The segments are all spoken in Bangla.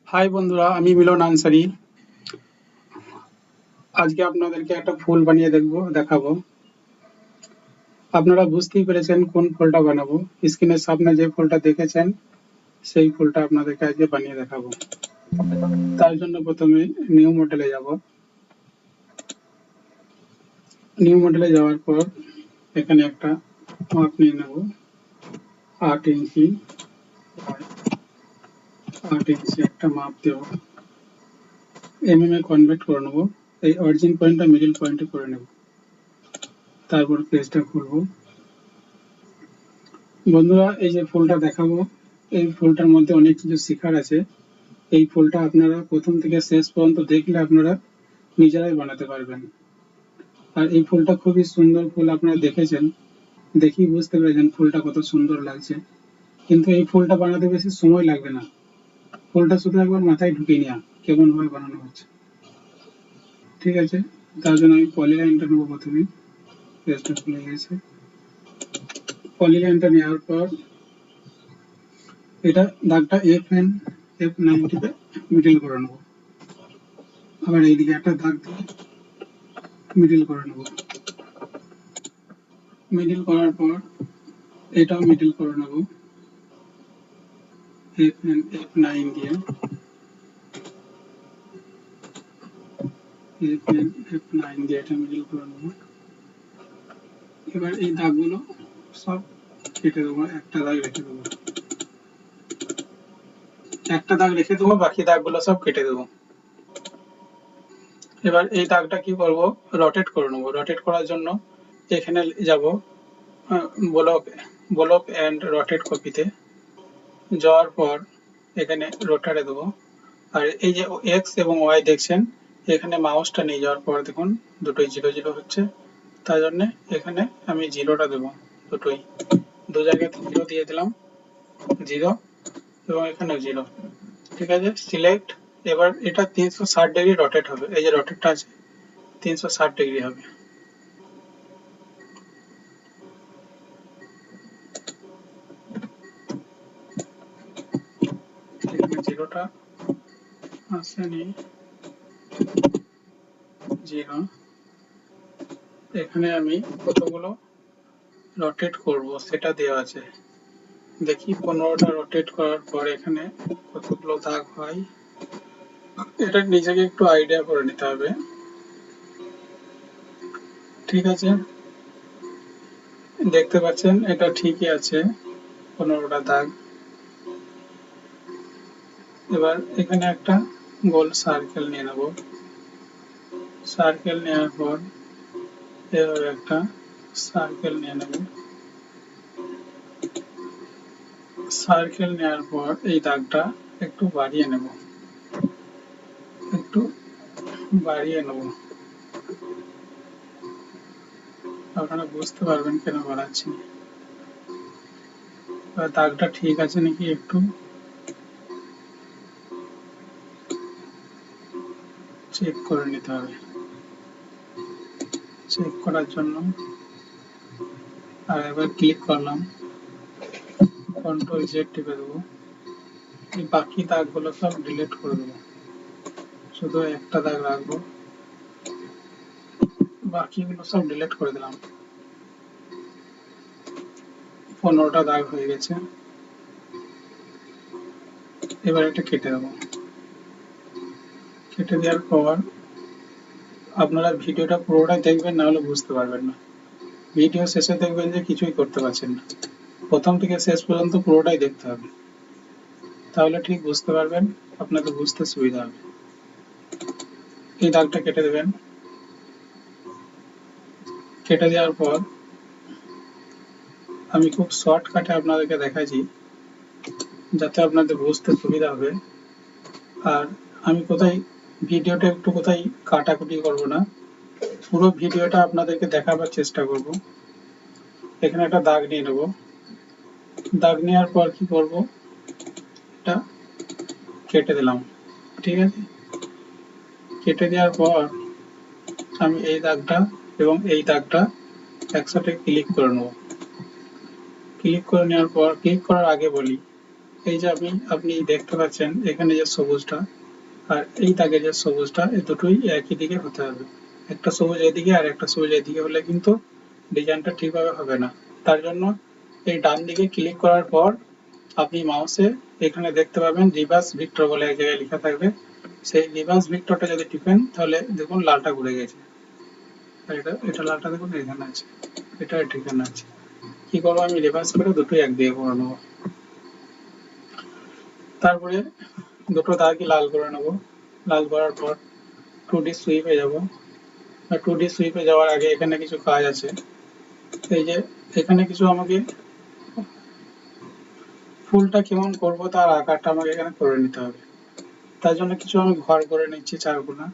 হাই বন্ধুরা, আমি মিলন আনসারি। আজকে আপনাদেরকে একটা ফুল বানিয়ে দেখাবো। আপনারা বুঝতেই পেরেছেন কোন ফুলটা বানাবো। স্ক্রিনের সামনে যে ফুলটা দেখেছেন সেই ফুলটা আপনাদেরকে আজকে বানিয়ে দেখাবো। তার জন্য প্রথমে নিউ মডেলে যাব। নিউ মডেলে যাওয়ার পর এখানে একটা মাপ নিয়ে নেব, 8 ইঞ্চি। 8 ইঞ্চি একটা মাপ দেব, কনভার্ট করে নেব। এই অরিজিন পয়েন্টটা মিডল পয়েন্টে করে নেব। তারপর পেজটা খুলবো। বন্ধুরা, এই যে ফুলটা দেখাবো, এই ফুলটার মধ্যে অনেক কিছু শেখার আছে। এই ফুলটা আপনারা প্রথম থেকে শেষ পর্যন্ত দেখলে আপনারা নিজেরাই বানাতে পারবেন। আর এই ফুলটা খুবই সুন্দর ফুল, আপনারা দেখেছেন, দেখেই বুঝতে পেরেছেন ফুলটা কত সুন্দর লাগছে। কিন্তু এই ফুলটা বানাতে বেশি সময় লাগবে না। ফুলটা শুধু একবার মাথায় ঢুকিয়ে নেওয়া কেমন ভাবে বানানো হচ্ছে। ঠিক আছে, তার জন্য আমি পলিলাইনটা নেবো প্রথমে। পেজটা খুলে গেছে। পলিলাইনটা নেওয়ার পর এটা দাগটা F90 মিডিল করে নেবো। আবার এইদিকে একটা দাগ দিয়ে মিডিল করে নেবো। মিডিল করার পর এটাও মিডিল করে নেবো F9 দিয়ে। F9 দিয়ে এটা মিডিল করে নেবো। এবার এই দাগগুলো সব কেটে দেবো, একটা দাগ রেখে দেবো। একটা দাগ রেখে দেবো, বাকি দাগগুলো সব কেটে দেবো। এবার এই দাগটা কি করব, রোটেট করে নেবো। রোটেট করার জন্য এখানে যাব, ব্লক ব্লক এন্ড রোটেট কপিতে যাওয়ার পর এখানে রোটারে দেবো। আর এই যে এক্স এবং ওয়াই দেখছেন, এখানে মাউসটা নিয়ে যাওয়ার পর দেখুন দুটোই 0 0 হচ্ছে। তার জন্য এখানে আমি 0টা দেবো। দুটোই দু জায়গায় 0 দিয়ে দিলাম, 0 এবং এখানে 0। ঠিক আছে, সিলেক্ট। এবার এটা 360 ডিগ্রি রোটেট হবে। এই যে রোটেটটা আছে, 360 ডিগ্রি হবে। এখানে 0টা আসেনি, 0। এখানে আমি কতগুলো রোটেট করব সেটা দেওয়া আছে। দেখি 15টা রোটেট করার পর এখানে কতগুলো দাগ হয়, এটা নিজেকে একটু আইডিয়া করে নিতে হবে। ঠিক আছে, দেখতে পাচ্ছেন এটা ঠিকই আছে, 15টা দাগ। এবার এখানে একটা গোল সার্কেল নিয়ে নেব। সার্কেল নেওয়ার পর এভাবে একটা সার্কেল নিয়ে নেব। সার্কেল নেওয়ার পর এই দাগটা একটু বাড়িয়ে নেব, একটু বাড়িয়ে নেব। আপনারা বুঝতে পারবেন কেন বাড়াচ্ছি। দাগটা ঠিক আছে নাকি একটু চেক করে নিতে হবে। চেক করার জন্য আর এবার ক্লিক করলাম, কন্ট্রোল জেড টিপে দেবো। এই বাকি দাগগুলো সব ডিলিট করে দেবো, শুধু একটা দাগ রাখবো, বাকিগুলো সব ডিলিট করে দিলাম। 15টা দাগ হয়ে গেছে। এবার এটা কেটে দেবো। কেটে দেওয়ার পর আপনারা ভিডিওটা পুরোটাই দেখবেন, না হলে বুঝতে পারবেন না। ভিডিও শেষে দেখবেন যে কিছুই করতে পারছেন না। প্রথম থেকে শেষ পর্যন্ত পুরোটাই দেখতে হবে, তাহলে ঠিক বুঝতে পারবেন, আপনাদের বুঝতে সুবিধা হবে। এই দাগটা কেটে দেবেন। কেটে দেওয়ার পর আমি খুব শর্টকাটে আপনাদেরকে দেখাচ্ছি, যাতে আপনাদের বুঝতে সুবিধা হবে। আর আমি ভিডিওটা একটু কোথায় কাটাকুটি করব না, পুরো ভিডিওটা আপনাদেরকে দেখাবার চেষ্টা করব। এখানে একটা দাগ নিয়ে নেব। দাগ নেওয়ার পর কি করব, এটা কেটে দিলাম। ঠিক আছে, কেটে দেওয়ার পর আমি এই দাগটা এবং এই দাগটা একসাথে ক্লিক করে নেব। ক্লিক করে নেওয়ার পর, ক্লিক করার আগে বলি, এই যে আপনি দেখতে পাচ্ছেন এখানে যে সবুজটা আর এই দাগে যে সবুজটা, এই দুটোই একই দিকে হতে হবে। একটা সবুজ এদিকে আর একটা সবুজ এদিকে হলে কিন্তু ডিজাইনটা ঠিকভাবে হবে না। তার জন্য এই ডান দিকে ক্লিক করার পর আপনি মাউসে এখানে দেখতে পাবেন রিভার্স ভিক্টর বলে এক জায়গায় লেখা থাকবে। সেই রিভার্স ভিক্টরটা যদি টিপেন তাহলে দেখুন লালটা ঘুরে গেছে। আর এটা লালটা দেখুন এখানে আছে, এটা ঠিকানা আছে। কি করবো, আমি রিভার্স করে দুটোই এক দিকে করে নেবো। তারপরে দুটো দাগই লাল করে নেবো। লাল করার পর 2D সুইপে যাব। আর 2D সুইপে যাওয়ার আগে এখানে কিছু কাজ আছে। এই যে এখানে কিছু আমাকে ফুলটা কেমন করব তার আকারটা আমাকে এখানে করে নিতে হবে। তার জন্য কিছু আমি ঘর করে নিচ্ছি, চারকোনা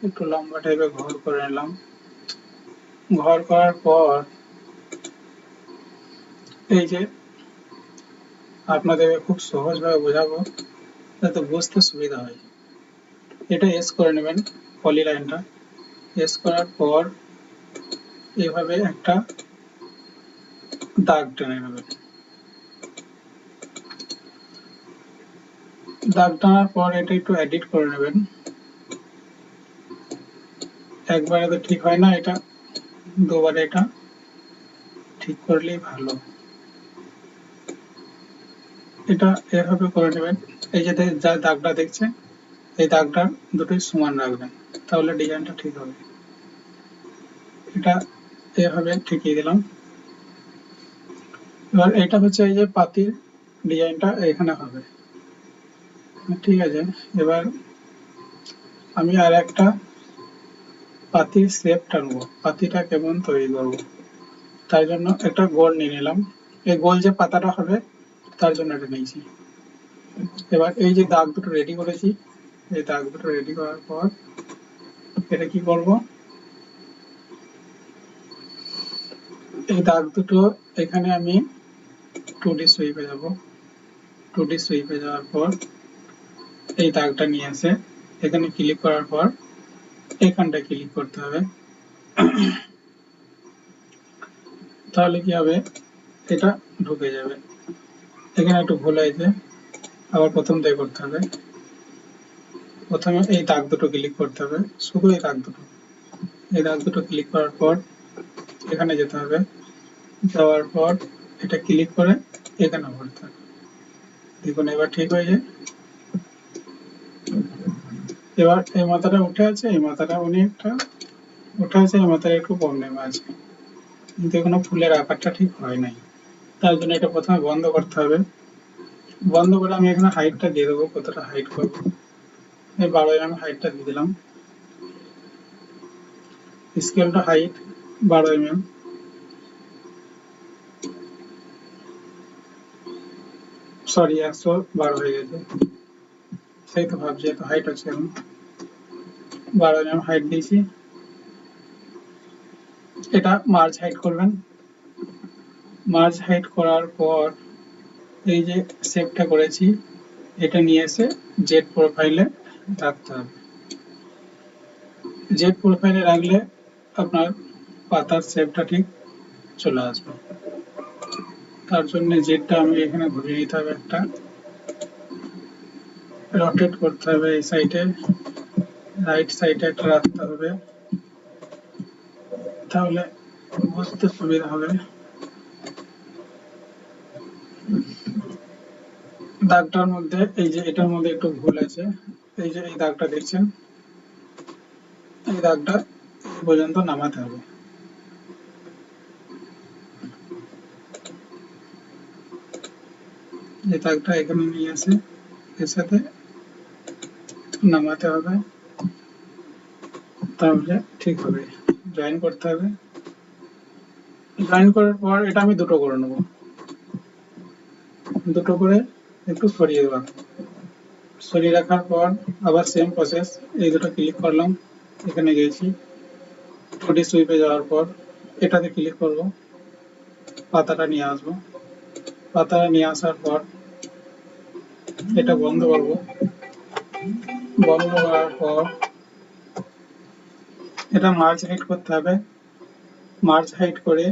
একটু লম্বা টাইপের ঘর করে নিলাম। ঘর করার পর এই যে আপনাদের খুব সহজভাবে বোঝাবো যাতে বুঝতে সুবিধা হয়। এটা এস করে নেবেন, পলি লাইনটা এস করার পর এভাবে একটা দাগ টেনে নেবেন। দাগ টানার পর এটা একটু এডিট করে নেবেন। একবারে তো ঠিক হয় না, এটা দুবারে এটা ঠিক করলেই ভালো। এটা এভাবে করে নেবেন। এই যে যা দাগটা দেখছেন এই দাগটা দুটোই সমান রাখবেন, তাহলে ডিজাইনটা ঠিক হবে। এটা এভাবে ঠিকিয়ে দিলাম। এবার এটা হচ্ছে এই যে পাতির ডিজাইনটা এখানে হবে, ঠিক আছে। এবার আমি আর একটা পাতির শেপ টানবো, পাতিটা কেমন তৈরি করবো তার জন্য একটা গোল নিয়ে নিলাম। এই গোল যে পাতাটা হবে তার জন্য এটা নিয়েছি। এবার এই যে দাগ দুটো রেডি করেছি, এই দাগ দুটো রেডি করার পর এটা কি করব, এই দাগ দুটো এখানে আমি 2D সুইপে যাব। 2D সুইপে যাওয়ার পর এই দাগটা নিয়ে আসে এখানে ক্লিক করার পর এখানটা ক্লিক করতে হবে। তাহলে কি হবে, এটা ঢুকে যাবে। এখানে একটু ভুল হয়েছে, আবার প্রথম থেকে করতে হবে। প্রথমে এই দাগ দুটো ক্লিক করতে হবে, শুধু এই দাগ দুটো। এই দাগ দুটো ক্লিক করার পর এখানে যেতে হবে, যাওয়ার পর এটা ক্লিক করে এখানে ভরতে হবে। দেখুন এবার ঠিক হয়ে যায়। এবার এই মাথাটা উঠে আছে, এই মাথাটা অনেকটা উঠে আছে, এই মাথাটা একটু কম নেমে আছে, কিন্তু এখনো ফুলের আকারটা ঠিক হয় নাই। তার জন্য এটা প্রথমে বন্ধ করতে হবে। বন্ধ করে আমি এখানে হাইটটা দিয়ে দেবো, কতটা হাইট করবো। এই 12 mm হাইটটা দিয়ে দিলাম। স্কেলটা হাইট 12 mm। সরি 112 হয়ে গেছে, সেই তো ভাবছি এত হাইট আছে এখন। 12 mm হাইট দিয়েছি। এটা মার্জ হাইট করবেন। মার্জ হাইট করার পর এই যে শেপটা করেছি এটা নিয়ে এসে জেড প্রোফাইলে রাখতে হবে। জেড প্রোফাইলে রাখলে আপনার পাতার শেপটা ঠিক চলে আসবে। তার জন্য জেডটা আমি এখানে ঘুরিয়ে নিতে হবে, একটা রোটেট করতে হবে এই সাইডে, রাইট সাইডে একটা রাখতে হবে, তাহলে বুঝতে সুবিধা হবে। দাগটার মধ্যে এই যে এটার মধ্যে একটু ভুল আছে, এই যে এই দাগটা দেখছেন এই দাগটা পর্যন্ত নামাতে হবে। এই দাগটা এখানে নিয়ে আসে এর সাথে নামাতে হবে, তাহলে ঠিক হবে। জয়েন করতে হবে। জয়েন করার পর এটা আমি দুটো করে নেব, দুটো করে একটু সরিয়ে দেওয়া। সরিয়ে রাখার পর আবার সেম প্রসেস, এই দুটো ক্লিক করলাম, এখানে গেছি 2D সুইপে যাওয়ার পর এটাতে ক্লিক করব, পাতাটা নিয়ে আসবো। পাতাটা নিয়ে আসার পর এটা বন্ধ করব। বন্ধ করার পর এটা মার্জ হাইট করতে হবে। মার্জ হাইট করে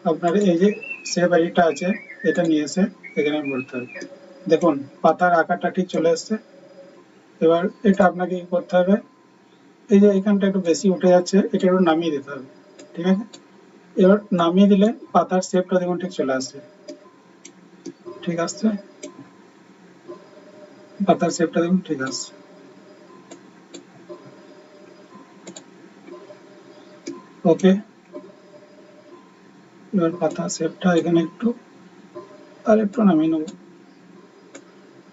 আপনার এই যে সেভ আইডিটা আছে এটা নিয়ে এসে এখানে ভরতে হবে। দেখুন পাতার আকারটা ঠিক চলে এসছে। এবার এটা আপনাকে কি করতে হবে, এই যে এখানটা একটু বেশি উঠে যাচ্ছে, এটা একটু নামিয়ে দিতে হবে। ঠিক আছে, এবার নামিয়ে দিলে পাতার শেপটা দেখুন ঠিক চলে আসছে। ঠিক আসছে, পাতার শেপটা দেখুন ঠিক আসছে। ওকে, এবার পাতার শেপটা এখানে একটু আর একটু নামিয়ে নেব।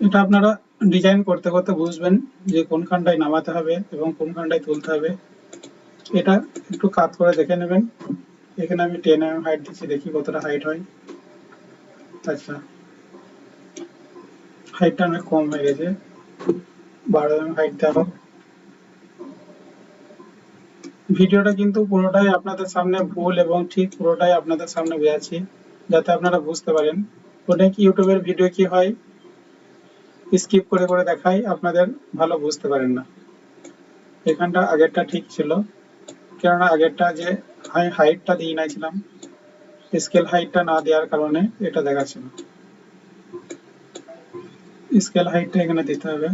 এটা আপনারা ডিজাইন করতে করতে বুঝবেন যে কোনখানটায় নামাতে হবে এবং কোনখানটায় তুলতে হবে। এটা একটু কাত করে দেখে নেবেন। এখানে আমি 10 mm হাইট দিচ্ছি, দেখি কতটা হাইট হয়। আচ্ছা, হাইটটা অনেক কম হয়ে গেছে, 12 mm হাইট দেওয়া হোক। ভিডিওটা কিন্তু পুরোটাই আপনাদের সামনে ভুল এবং ঠিক পুরোটাই আপনাদের সামনে বোঝাচ্ছি, যাতে আপনারা বুঝতে পারেন। অনেক ইউটিউবের ভিডিও কি হয়, স্কিপ করে করে দেখাই, আপনাদের ভালো বুঝতে পারেন না। এখানটা আগেরটা ঠিক ছিল, কেননা আগেরটা যে হাইটটা দিয়ে নিয়েছিলাম, স্কেল হাইটটা না দেওয়ার কারণে এটা দেখাচ্ছিল। স্কেল হাইটটা এখানে দিতে হবে।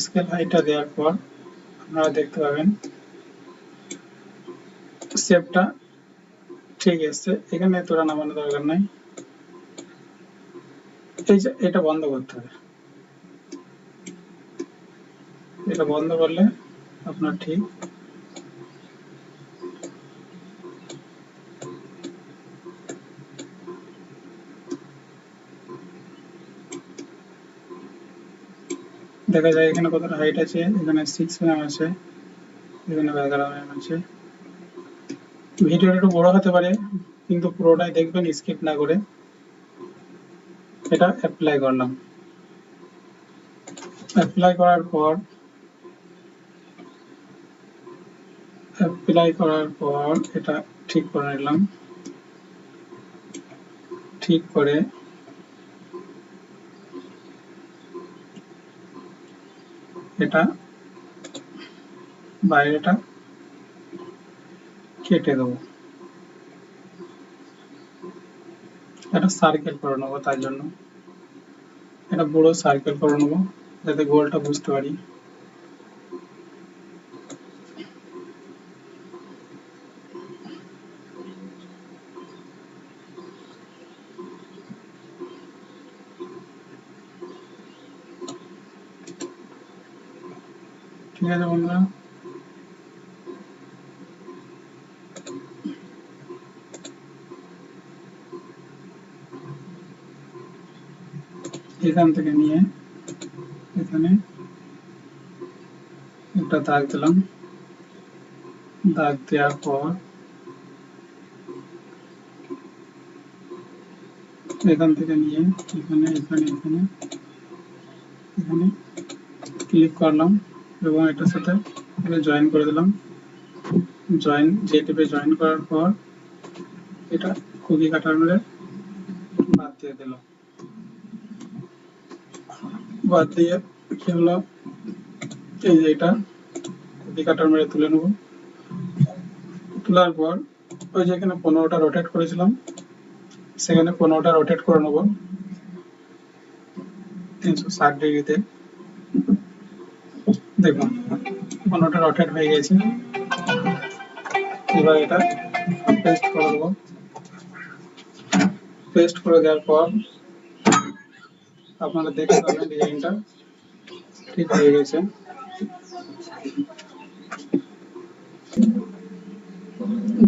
স্কেল হাইটটা দেওয়ার পর আপনারা দেখতে পাবেন শেপটা ঠিক এসছে। এখানে তোরা নামানো দরকার নাই, এই যে এটা বন্ধ করতে হবে। এটা বন্ধ করলে আপনার ঠিক দেখা যায়। এখানে কতটা হাইট আছে, এখানে 6 mm আছে, এখানে 11 mm আছে। ভিডিওটা একটু বড় হতে পারে, কিন্তু পুরোটাই দেখবেন স্কিপ না করে। এটা অ্যাপ্লাই করলাম, অ্যাপ্লাই করার পর এটা ঠিক করে নিলাম। ঠিক করে এটা বাইরেটা কেটে দেবো। একটা সার্কেল করে নেবো, তার জন্য একটা বড় সার্কেল করে নেবো, যাতে গোলটা বুঝতে পারি। ঠিক আছে বন্ধুরা, এখান থেকে নিয়ে এখানে একটা দাগ দিলাম। দাগ দেওয়ার পর এখান থেকে নিয়ে এখানে এখানে এখানে এখানে ক্লিক করলাম এবং এটার সাথে জয়েন করে দিলাম। যে টিপে জয়েন করার পর এটা কুকি কাটার মেরে বাদ দিয়ে দিলাম। বাদ দিয়ে কি হলো, এই যে এটা কুকি কাটার মেরে তুলে নেব। তোলার পর ওই যে এখানে 15টা রোটেট করেছিলাম, সেখানে 15টা রোটেট করে নেব 360 ডিগ্রিতে। দেখুন 15টা রোটেট হয়ে গেছে। এবার এটা পেস্ট করে দেবো। পেস্ট করে দেওয়ার পর আপনারা দেখতে পাবেন ডিজাইনটা ঠিক হয়ে গেছে।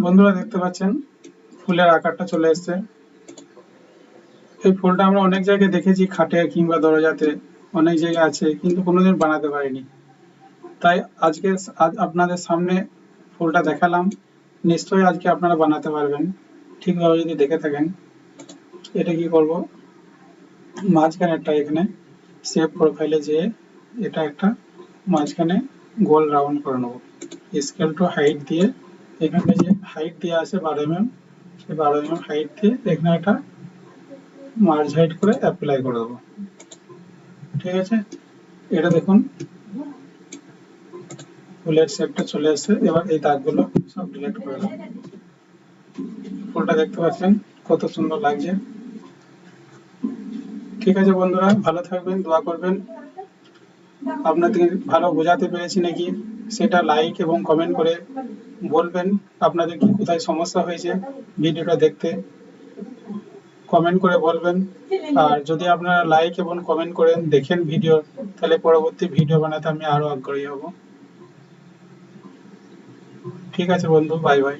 বন্ধুরা দেখতে পাচ্ছেন ফুলের আকারটা চলে এসছে। এই ফুলটা আমরা অনেক জায়গায় দেখেছি, খাটে কিংবা দরজাতে অনেক জায়গায় আছে, কিন্তু কোনোদিন বানাতে পারিনি। তাই আজকে আপনাদের সামনে ফুলটা দেখালাম। নিশ্চয়ই আজকে আপনারা বানাতে পারবেন ঠিকভাবে যদি দেখে থাকেন। এটা কি করব, মাঝখানেরটা এখানে সেভ প্রোফাইলে যেয়ে এটা একটা মাঝখানে গোল রাউন্ড করে নেব। স্কেল টু হাইট দিয়ে এখানে যে হাইট দেওয়া আছে 12 mm, সেই 12 mm হাইট দিয়ে এখানে একটা মার্জ হাইট করে অ্যাপ্লাই করে দেবো। ঠিক আছে, এটা দেখুন ফুলের শেপটা চলে আসছে। এবার এই দাগগুলো সব ডিলিট করে দেবো। ফুলটা দেখতে পাচ্ছেন কত সুন্দর লাগছে। ঠিক আছে বন্ধুরা, ভালো থাকবেন, দোয়া করবেন। আপনাদের ভালো বোঝাতে পেরেছি নাকি সেটা লাইক এবং কমেন্ট করে বলবেন। আপনাদের কি কোথায় সমস্যা হয়েছে ভিডিওটা দেখতে, কমেন্ট করে বলবেন। আর যদি আপনারা লাইক এবং কমেন্ট করেন, দেখেন ভিডিও, তাহলে পরবর্তী ভিডিও বানাতে আমি আরো আগ্রহী হব। ঠিক আছে বন্ধু, বাই বাই।